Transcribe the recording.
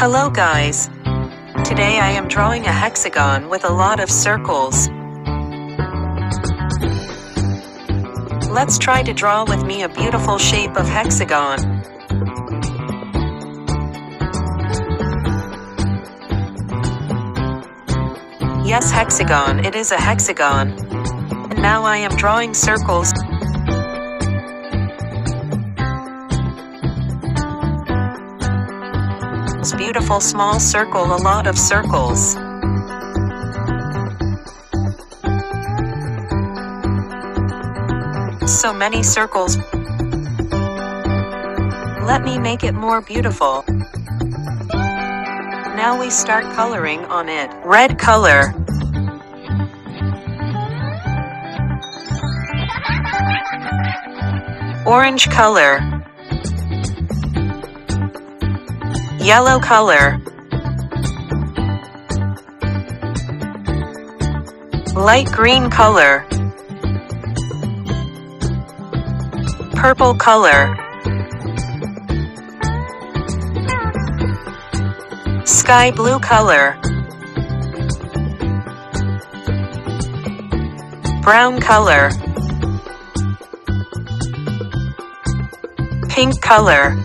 Hello guys. Today I am drawing a hexagon with a lot of circles. Let's try to draw with me a beautiful shape of hexagon. Yes, hexagon, it is a hexagon. And now I am drawing circles. Beautiful small circle, a lot of circles. So many circles. Let me make it more beautiful. Now we start coloring on it. Red color. Orange color. Yellow color. Light green color. Purple color. Sky blue color. Brown color. Pink color.